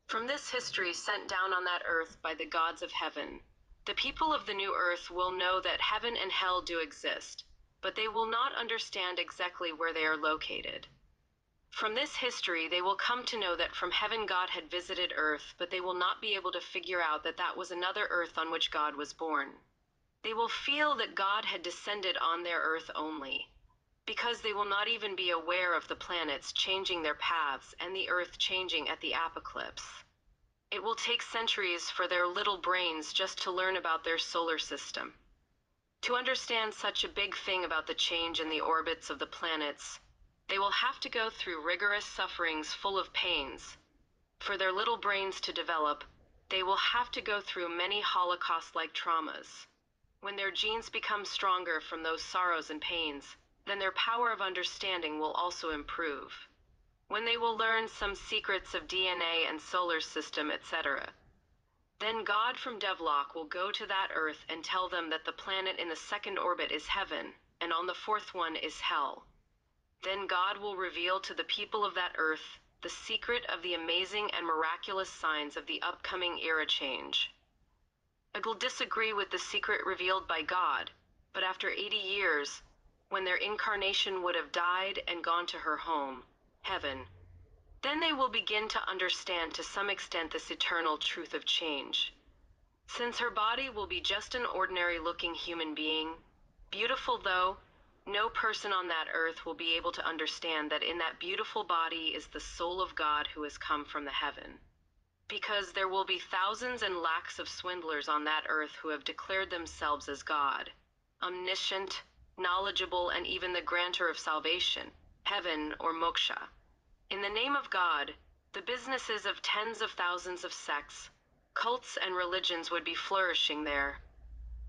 From this history sent down on that earth by the gods of heaven, the people of the new earth will know that heaven and hell do exist, but they will not understand exactly where they are located. From this history, they will come to know that from heaven God had visited earth, but they will not be able to figure out that that was another earth on which God was born. They will feel that God had descended on their earth only, because they will not even be aware of the planets changing their paths and the earth changing at the apocalypse. It will take centuries for their little brains just to learn about their solar system. To understand such a big thing about the change in the orbits of the planets, they will have to go through rigorous sufferings full of pains. For their little brains to develop, they will have to go through many Holocaust-like traumas. When their genes become stronger from those sorrows and pains, then their power of understanding will also improve. When they will learn some secrets of DNA and solar system, etc., then God from Devlock will go to that earth and tell them that the planet in the second orbit is heaven, and on the fourth one is hell. Then God will reveal to the people of that earth the secret of the amazing and miraculous signs of the upcoming era change. It will disagree with the secret revealed by God, but after 80 years, when their incarnation would have died and gone to her home, heaven, then they will begin to understand to some extent this eternal truth of change. Since her body will be just an ordinary-looking human being, beautiful though, no person on that earth will be able to understand that in that beautiful body is the soul of God who has come from the heaven. Because there will be thousands and lakhs of swindlers on that earth who have declared themselves as God, omniscient, knowledgeable, and even the grantor of salvation, heaven or moksha. In the name of God, the businesses of tens of thousands of sects, cults, and religions would be flourishing there.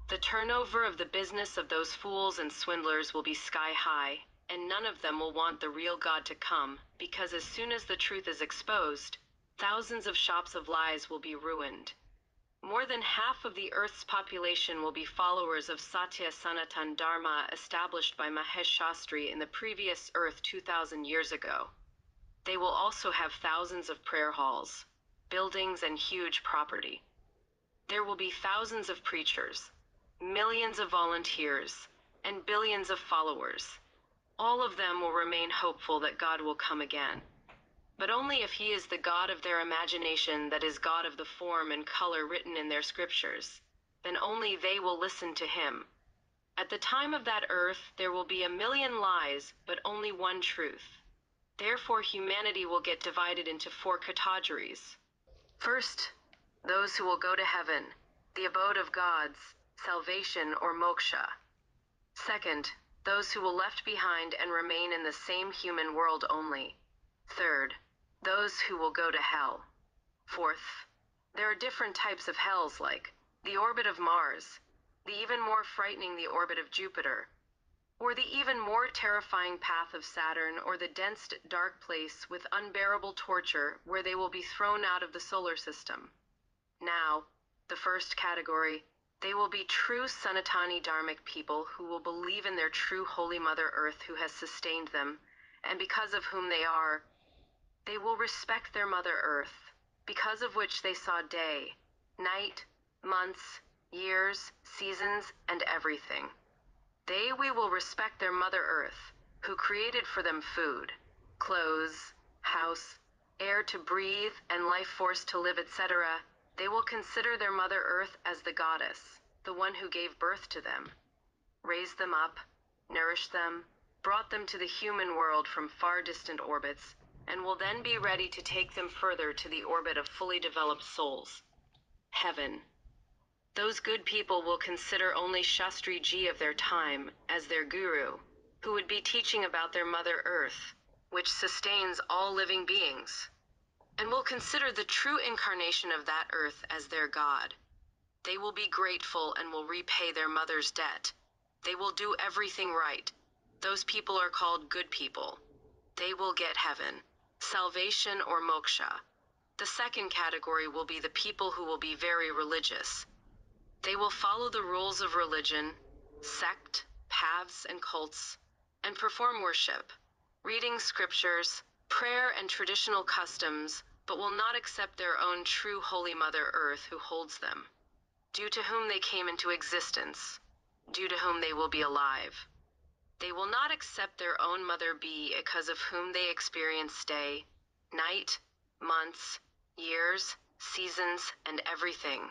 The turnover of the business of those fools and swindlers will be sky high, and none of them will want the real God to come, because as soon as the truth is exposed, thousands of shops of lies will be ruined. More than half of the Earth's population will be followers of Satya Sanatan Dharma established by Mahesh Shastri in the previous Earth 2,000 years ago. They will also have thousands of prayer halls, buildings, and huge property. There will be thousands of preachers, millions of volunteers, and billions of followers. All of them will remain hopeful that God will come again. But only if he is the God of their imagination, that is God of the form and color written in their scriptures, then only they will listen to him. At the time of that earth, there will be 1,000,000 lies, but only one truth. Therefore, humanity will get divided into 4 categories. First, those who will go to heaven, the abode of gods, salvation or moksha. Second, those who will left behind and remain in the same human world only. Third, those who will go to hell. Fourth, there are different types of hells like the orbit of Mars, the even more frightening the orbit of Jupiter, or the even more terrifying path of Saturn, or the dense dark place with unbearable torture where they will be thrown out of the solar system. Now, the first category, they will be true Sanatani Dharmic people who will believe in their true Holy Mother Earth who has sustained them, and because of whom they will respect their Mother Earth, because of which they saw day, night, months, years, seasons, and everything. We will respect their Mother Earth, who created for them food, clothes, house, air to breathe, and life force to live, etc. They will consider their Mother Earth as the goddess, the one who gave birth to them, raised them up, nourished them, brought them to the human world from far distant orbits, and will then be ready to take them further to the orbit of fully developed souls, heaven. Those good people will consider only Shastri Ji of their time as their guru, who would be teaching about their Mother Earth, which sustains all living beings, and will consider the true incarnation of that earth as their God. They will be grateful and will repay their mother's debt. They will do everything right. Those people are called good people. They will get heaven, salvation or moksha. The second category will be the people who will be very religious. They will follow the rules of religion, sect, paths, and cults, and perform worship, reading scriptures, prayer, and traditional customs, but will not accept their own true Holy Mother Earth who holds them, due to whom they came into existence, due to whom they will be alive. They will not accept their own Mother Bee, because of whom they experience day, night, months, years, seasons, and everything.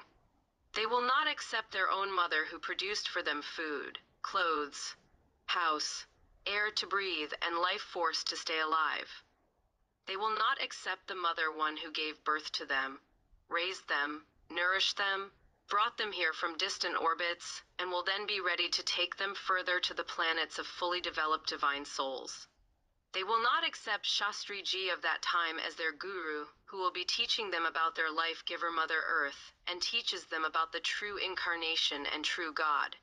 They will not accept their own mother who produced for them food, clothes, house, air to breathe, and life force to stay alive. They will not accept the Mother One who gave birth to them, raised them, nourished them, brought them here from distant orbits, and will then be ready to take them further to the planets of fully developed divine souls. They will not accept Shastri Ji of that time as their guru, who will be teaching them about their life giver Mother Earth, and teaches them about the true incarnation and true God.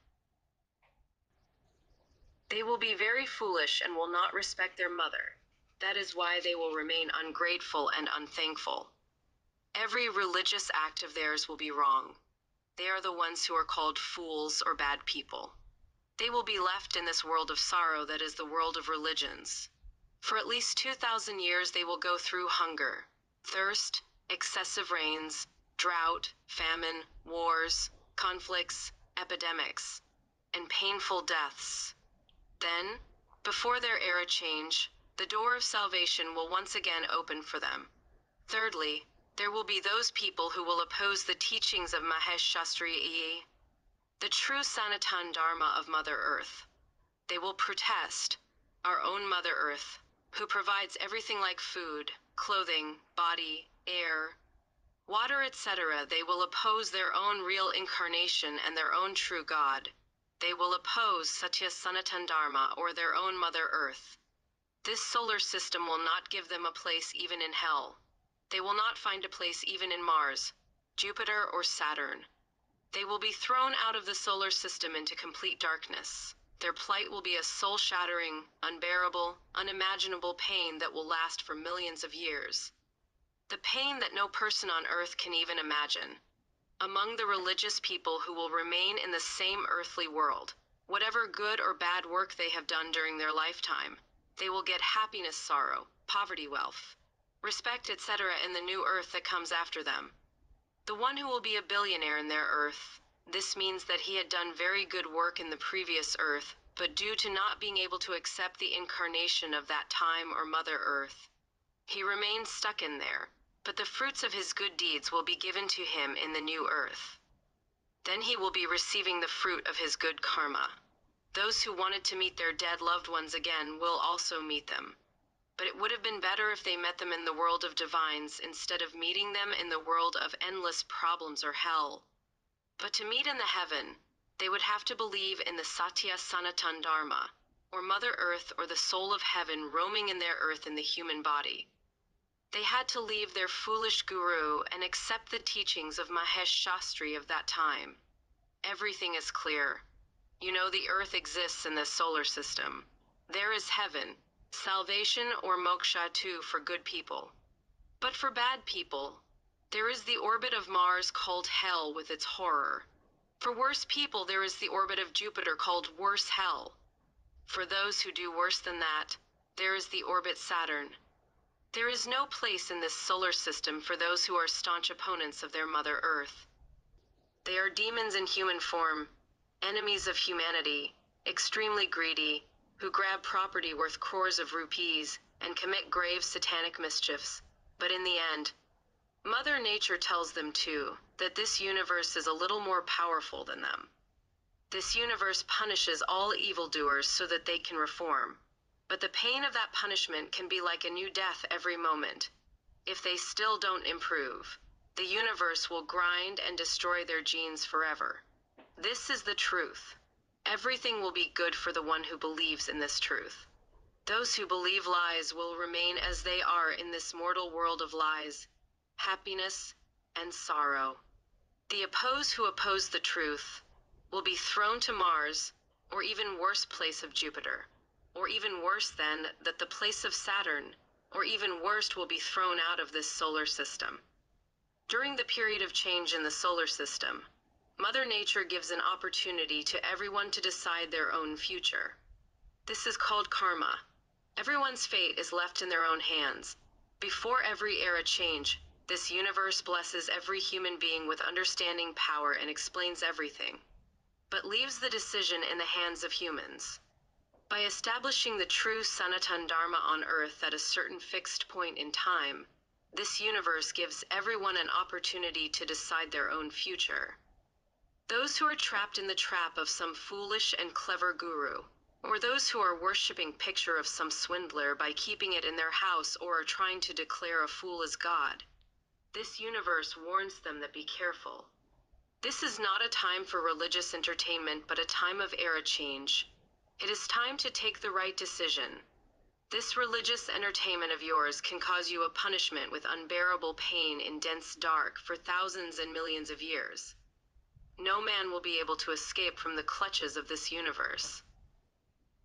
They will be very foolish and will not respect their mother. That is why they will remain ungrateful and unthankful. Every religious act of theirs will be wrong. They are the ones who are called fools or bad people. They will be left in this world of sorrow that is the world of religions. For at least 2,000 years they will go through hunger, thirst, excessive rains, drought, famine, wars, conflicts, epidemics, and painful deaths. Then, before their era change, the door of salvation will once again open for them. Thirdly, there will be those people who will oppose the teachings of Mahesh Shastri, the true Sanatan Dharma of Mother Earth. They will protest our own Mother Earth, who provides everything like food, clothing, body, air, water, etc. They will oppose their own real incarnation and their own true God. They will oppose Satya Sanatan Dharma, or their own Mother Earth. This solar system will not give them a place even in hell. They will not find a place even in Mars, Jupiter, or Saturn. They will be thrown out of the solar system into complete darkness. Their plight will be a soul-shattering, unbearable, unimaginable pain that will last for millions of years. The pain that no person on earth can even imagine. Among the religious people who will remain in the same earthly world, whatever good or bad work they have done during their lifetime, they will get happiness, sorrow, poverty, wealth, respect, etc. in the new earth that comes after them. The one who will be a billionaire in their earth, this means that he had done very good work in the previous earth, but due to not being able to accept the incarnation of that time or Mother Earth, he remains stuck in there. But the fruits of his good deeds will be given to him in the new earth. Then he will be receiving the fruit of his good karma. Those who wanted to meet their dead loved ones again will also meet them. But it would have been better if they met them in the world of divines instead of meeting them in the world of endless problems or hell. But to meet in the heaven, they would have to believe in the Satya Sanatan Dharma, or Mother Earth, or the soul of heaven roaming in their earth in the human body. They had to leave their foolish guru and accept the teachings of Mahesh Shastri of that time. Everything is clear. You know, the earth exists in this solar system. There is heaven, salvation or moksha too for good people. But for bad people, there is the orbit of Mars called hell with its horror. For worse people, there is the orbit of Jupiter called worse hell. For those who do worse than that, there is the orbit Saturn. There is no place in this solar system for those who are staunch opponents of their Mother Earth. They are demons in human form, enemies of humanity, extremely greedy, who grab property worth crores of rupees and commit grave satanic mischiefs. But in the end, Mother Nature tells them too that this universe is a little more powerful than them. This universe punishes all evildoers so that they can reform. But the pain of that punishment can be like a new death every moment. If they still don't improve, the universe will grind and destroy their genes forever. This is the truth. Everything will be good for the one who believes in this truth. Those who believe lies will remain as they are in this mortal world of lies, happiness, and sorrow. The who oppose the truth will be thrown to Mars, or even worse place of Jupiter. Or even worse than that, the place of Saturn, or even worse, will be thrown out of this solar system. During the period of change in the solar system, Mother Nature gives an opportunity to everyone to decide their own future. This is called karma. Everyone's fate is left in their own hands. Before every era change, This universe blesses every human being with understanding power and explains everything, but leaves the decision in the hands of humans. By establishing the true Sanatana Dharma on Earth at a certain fixed point in time, this universe gives everyone an opportunity to decide their own future. Those who are trapped in the trap of some foolish and clever guru, or those who are worshipping picture of some swindler by keeping it in their house or are trying to declare a fool as God, this universe warns them that be careful. This is not a time for religious entertainment, but a time of era change. It is time to take the right decision. This religious entertainment of yours can cause you a punishment with unbearable pain in dense dark for thousands and millions of years. No man will be able to escape from the clutches of this universe.